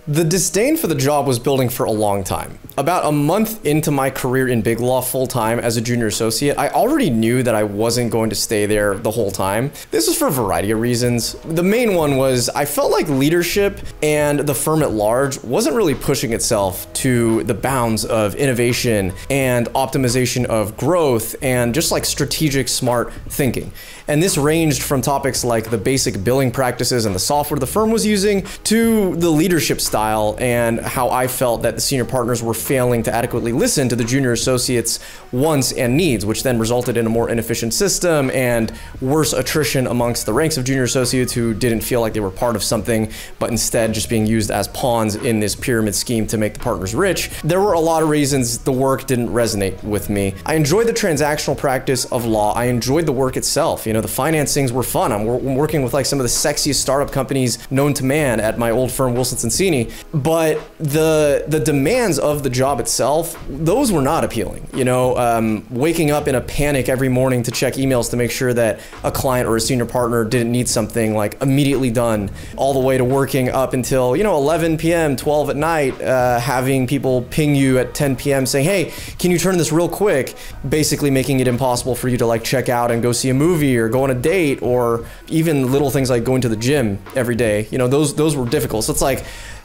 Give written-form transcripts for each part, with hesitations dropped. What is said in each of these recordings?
The disdain for the job was building for a long time. About a month into my career in Big Law full-time as a junior associate, I already knew that I wasn't going to stay there the whole time. This was for a variety of reasons. The main one was I felt like leadership and the firm at large wasn't really pushing itself to the bounds of innovation and optimization of growth and just like strategic, smart thinking. And this ranged from topics like the basic billing practices and the software the firm was using to the leadership style and how I felt that the senior partners were failing to adequately listen to the junior associates' wants and needs, which then resulted in a more inefficient system and worse attrition amongst the ranks of junior associates who didn't feel like they were part of something, but instead just being used as pawns in this pyramid scheme to make the partners rich. There were a lot of reasons the work didn't resonate with me. I enjoyed the transactional practice of law. I enjoyed the work itself. You know, the finance things were fun. I'm working with like some of the sexiest startup companies known to man at my old firm, Wilson Sonsini. But the demands of the job itself, those were not appealing. You know, waking up in a panic every morning to check emails to make sure that a client or a senior partner didn't need something like immediately done, all the way to working up until, you know, 11 p.m., 12 at night, having people ping you at 10 p.m. saying, hey, can you turn this real quick? Basically making it impossible for you to like check out and go see a movie or go on a date, or even little things like going to the gym every day. You know, those were difficult. So it's like,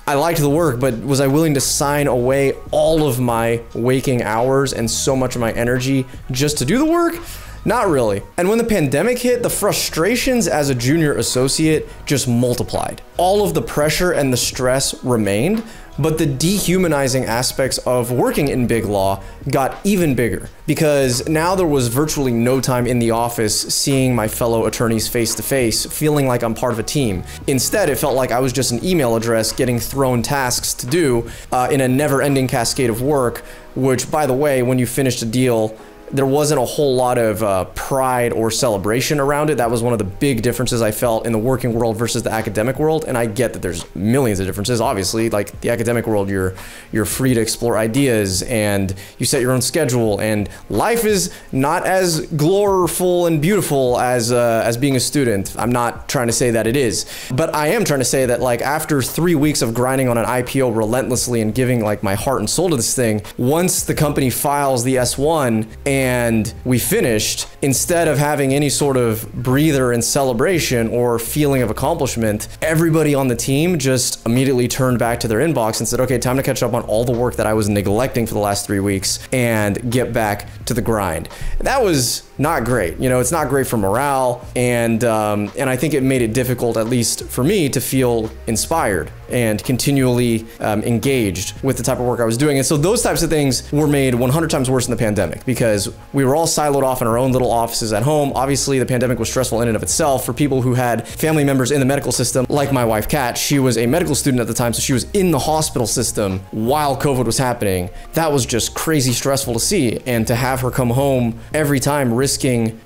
I liked the work, but was I willing to sign away all of my waking hours and so much of my energy just to do the work? Not really. And when the pandemic hit, the frustrations as a junior associate just multiplied. All of the pressure and the stress remained, but the dehumanizing aspects of working in Big Law got even bigger because now there was virtually no time in the office seeing my fellow attorneys face to face, feeling like I'm part of a team. Instead, it felt like I was just an email address getting thrown tasks to do in a never-ending cascade of work, which, by the way, when you finished a deal, there wasn't a whole lot of pride or celebration around it. That was one of the big differences I felt in the working world versus the academic world. And I get that there's millions of differences. Obviously, like the academic world, you're free to explore ideas and you set your own schedule, and life is not as gloriful and beautiful as being a student. I'm not trying to say that it is, but I am trying to say that like after 3 weeks of grinding on an IPO relentlessly and giving like my heart and soul to this thing, once the company files the S1 and we finished, instead of having any sort of breather and celebration or feeling of accomplishment, everybody on the team just immediately turned back to their inbox and said, okay, time to catch up on all the work that I was neglecting for the last 3 weeks and get back to the grind. That was not great. You know, it's not great for morale, and I think it made it difficult, at least for me, to feel inspired and continually engaged with the type of work I was doing. And so those types of things were made 100 times worse in the pandemic because we were all siloed off in our own little offices at home. Obviously, the pandemic was stressful in and of itself for people who had family members in the medical system, like my wife, Kat. She was a medical student at the time, so she was in the hospital system while COVID was happening. That was just crazy stressful to see, and to have her come home every time risking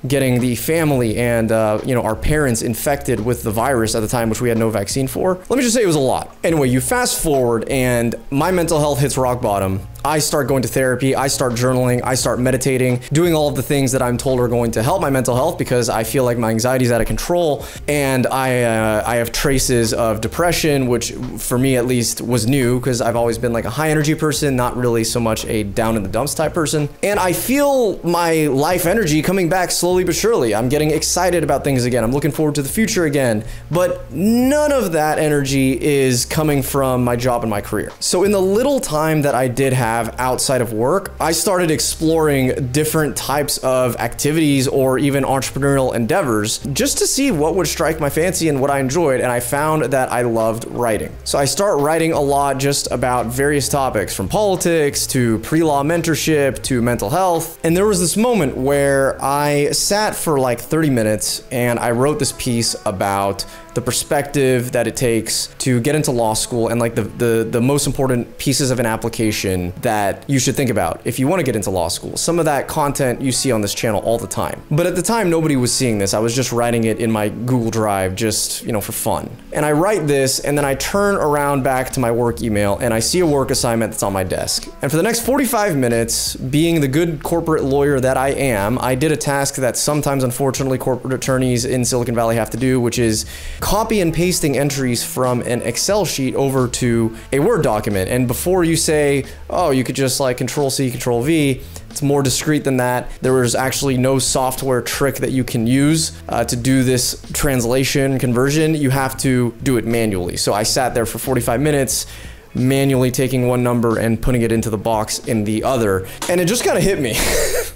getting the family and you know, our parents infected with the virus at the time, which we had no vaccine for. Let me just say it was a lot. Anyway, you fast forward and my mental health hits rock bottom. I start going to therapy, I start journaling, I start meditating, doing all of the things that I'm told are going to help my mental health because I feel like my anxiety is out of control, and I have traces of depression, which for me at least was new because I've always been like a high energy person, not really so much a down in the dumps type person. And I feel my life energy coming back slowly but surely. I'm getting excited about things again. I'm looking forward to the future again, but none of that energy is coming from my job and my career. So in the little time that I did have outside of work, I started exploring different types of activities or even entrepreneurial endeavors just to see what would strike my fancy and what I enjoyed, and I found that I loved writing. So I start writing a lot just about various topics, from politics to pre-law mentorship to mental health. And there was this moment where I sat for like 30 minutes and I wrote this piece about the perspective that it takes to get into law school and like the most important pieces of an application that you should think about if you want to get into law school. Some of that content you see on this channel all the time. But at the time, nobody was seeing this. I was just writing it in my Google Drive just, you know, for fun. And I write this and then I turn around back to my work email and I see a work assignment that's on my desk. And for the next 45 minutes, being the good corporate lawyer that I am, I did a task that sometimes, unfortunately, corporate attorneys in Silicon Valley have to do, which is copy and pasting entries from an Excel sheet over to a Word document. And before you say, oh, you could just like Control C, Control V, it's more discreet than that. There was actually no software trick that you can use to do this translation conversion. You have to do it manually. So I sat there for 45 minutes, manually taking one number and putting it into the box in the other. And it just kind of hit me.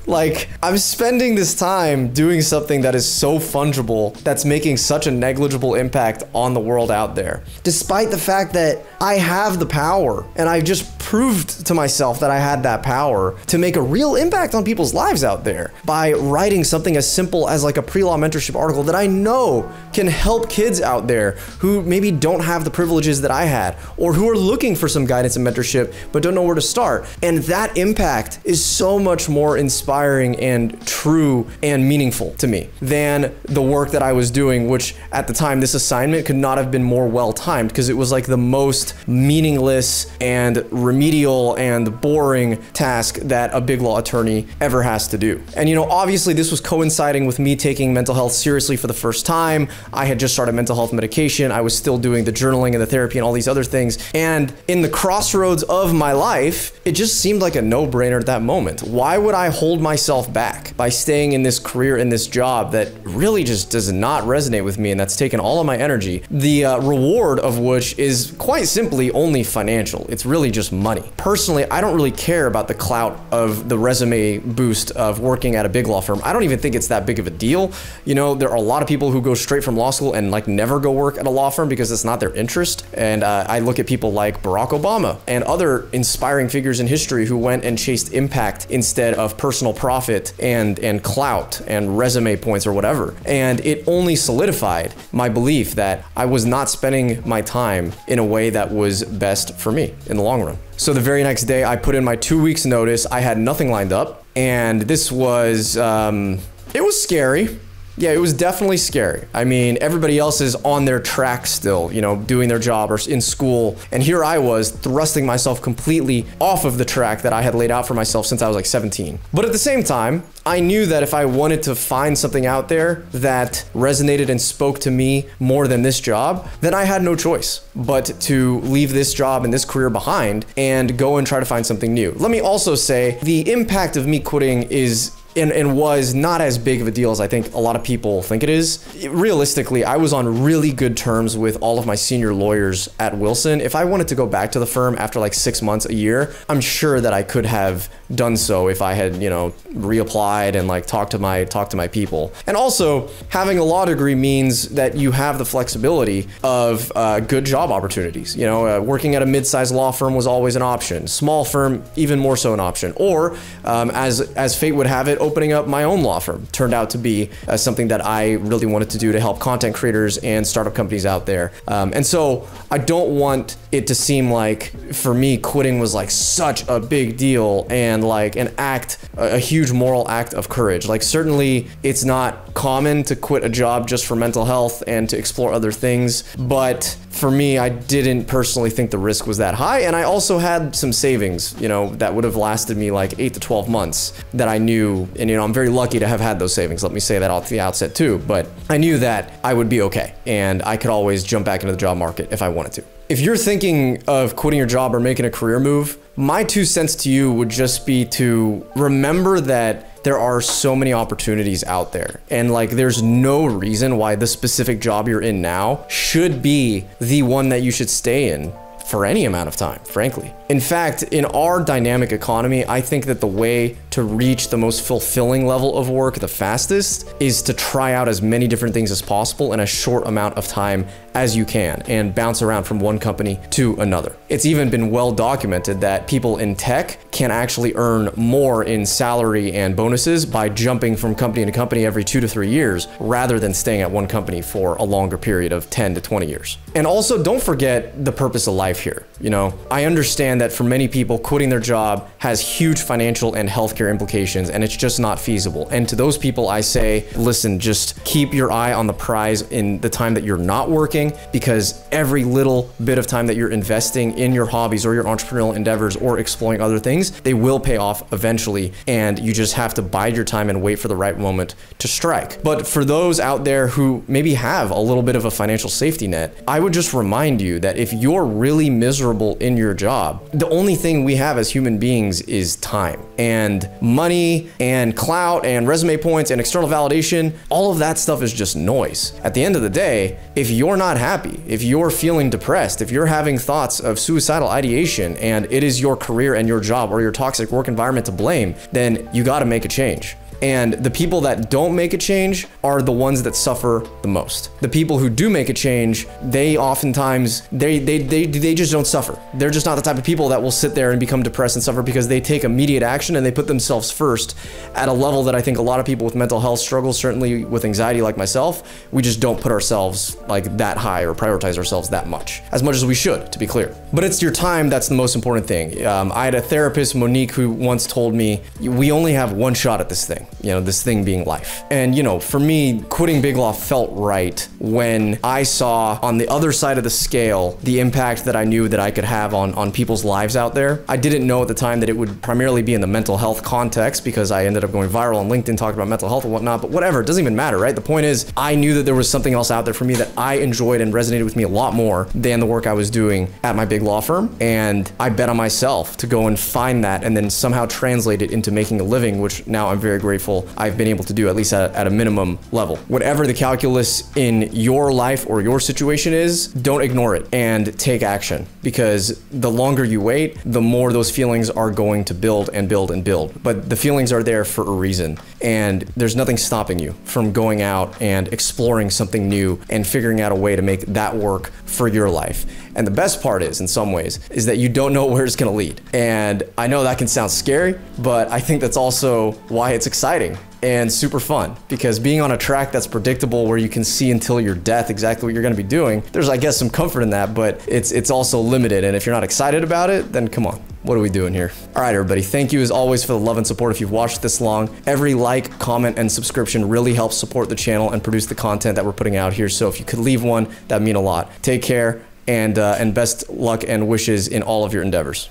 Like, I'm spending this time doing something that is so fungible, that's making such a negligible impact on the world out there. Despite the fact that I have the power, and I just proved to myself that I had that power to make a real impact on people's lives out there by writing something as simple as like a pre-law mentorship article that I know can help kids out there who maybe don't have the privileges that I had, or who are looking for some guidance and mentorship but don't know where to start. And that impact is so much more inspiring and true and meaningful to me than the work that I was doing, which at the time, this assignment could not have been more well timed, because it was like the most meaningless and remedial and boring task that a big law attorney ever has to do. And you know, obviously this was coinciding with me taking mental health seriously for the first time. I had just started mental health medication. I was still doing the journaling and the therapy and all these other things. And in the crossroads of my life, it just seemed like a no-brainer at that moment. Why would I hold myself back by staying in this career, in this job that really just does not resonate with me and that's taken all of my energy? The reward of which is quite simply only financial. It's really just money. Personally, I don't really care about the clout of the resume boost of working at a big law firm. I don't even think it's that big of a deal. You know, there are a lot of people who go straight from law school and like never go work at a law firm because it's not their interest. And I look at people like Barack Obama and other inspiring figures in history who went and chased impact instead of personal profit and clout and resume points or whatever. And it only solidified my belief that I was not spending my time in a way that was best for me in the long run. So the very next day, I put in my 2 weeks notice. I had nothing lined up, and this was, it was scary. Yeah, it was definitely scary. I mean, everybody else is on their track still, you know, doing their job or in school. And here I was thrusting myself completely off of the track that I had laid out for myself since I was like 17. But at the same time, I knew that if I wanted to find something out there that resonated and spoke to me more than this job, then I had no choice but to leave this job and this career behind and go and try to find something new. Let me also say the impact of me quitting is and was not as big of a deal as I think a lot of people think it is. Realistically, I was on really good terms with all of my senior lawyers at Wilson. If I wanted to go back to the firm after like 6 months, a year, I'm sure that I could have done so if I had, you know, reapplied and like talked to my people. And also, having a law degree means that you have the flexibility of good job opportunities. You know, working at a mid-sized law firm was always an option. Small firm, even more so an option. Or as fate would have it, opening up my own law firm turned out to be something that I really wanted to do to help content creators and startup companies out there. And so I don't want it to seem like for me quitting was like such a big deal and like a huge moral act of courage. Like, certainly it's not common to quit a job just for mental health and to explore other things, but for me, I didn't personally think the risk was that high. And I also had some savings, you know, that would have lasted me like 8 to 12 months that I knew, and you know, I'm very lucky to have had those savings. Let me say that at the outset too, but I knew that I would be okay and I could always jump back into the job market if I wanted to. If you're thinking of quitting your job or making a career move, my 2 cents to you would just be to remember that there are so many opportunities out there, and like there's no reason why the specific job you're in now should be the one that you should stay in for any amount of time, frankly. In fact, in our dynamic economy, I think that the way to reach the most fulfilling level of work the fastest is to try out as many different things as possible in a short amount of time as you can and bounce around from one company to another. It's even been well documented that people in tech can actually earn more in salary and bonuses by jumping from company to company every 2 to 3 years rather than staying at one company for a longer period of 10 to 20 years. And also, don't forget the purpose of life here. You know, I understand that for many people, quitting their job has huge financial and healthcare implications, and it's just not feasible. And to those people, I say, listen, just keep your eye on the prize in the time that you're not working. anything, because every little bit of time that you're investing in your hobbies or your entrepreneurial endeavors or exploring other things, they will pay off eventually, and you just have to bide your time and wait for the right moment to strike. But for those out there who maybe have a little bit of a financial safety net, I would just remind you that if you're really miserable in your job, the only thing we have as human beings is time, and money and clout and resume points and external validation. All of that stuff is just noise. At the end of the day, if you're not happy, if you're feeling depressed, if you're having thoughts of suicidal ideation, and it is your career and your job or your toxic work environment to blame, then you got to make a change. And the people that don't make a change are the ones that suffer the most. The people who do make a change, they oftentimes, they just don't suffer. They're just not the type of people that will sit there and become depressed and suffer, because they take immediate action and they put themselves first at a level that I think a lot of people with mental health struggles, certainly with anxiety like myself, we just don't put ourselves like that high or prioritize ourselves that much as we should, to be clear. But it's your time that's the most important thing. I had a therapist, Monique, who once told me, we only have one shot at this thing. You know, this thing being life. And you know, for me, quitting Big Law felt right when I saw on the other side of the scale the impact that I knew that I could have on people's lives out there. I didn't know at the time that it would primarily be in the mental health context, because I ended up going viral on LinkedIn talking about mental health and whatnot, but whatever, it doesn't even matter, right? The point is, I knew that there was something else out there for me that I enjoyed and resonated with me a lot more than the work I was doing at my big law firm. And I bet on myself to go and find that and then somehow translate it into making a living, which now I'm very grateful I've been able to do, at least at a minimum level. Whatever the calculus in your life or your situation is, don't ignore it and take action, because the longer you wait, the more those feelings are going to build and build and build. But the feelings are there for a reason, and there's nothing stopping you from going out and exploring something new and figuring out a way to make that work for your life. And the best part is, in some ways, is that you don't know where it's going to lead. And I know that can sound scary, but I think that's also why it's exciting and super fun, because being on a track that's predictable, where you can see until your death exactly what you're going to be doing, there's, I guess, some comfort in that, but it's also limited. And if you're not excited about it, then come on. What are we doing here? All right, everybody. Thank you as always for the love and support. If you've watched this long, every like, comment, and subscription really helps support the channel and produce the content that we're putting out here. So if you could leave one, that'd mean a lot. Take care, and best luck and wishes in all of your endeavors.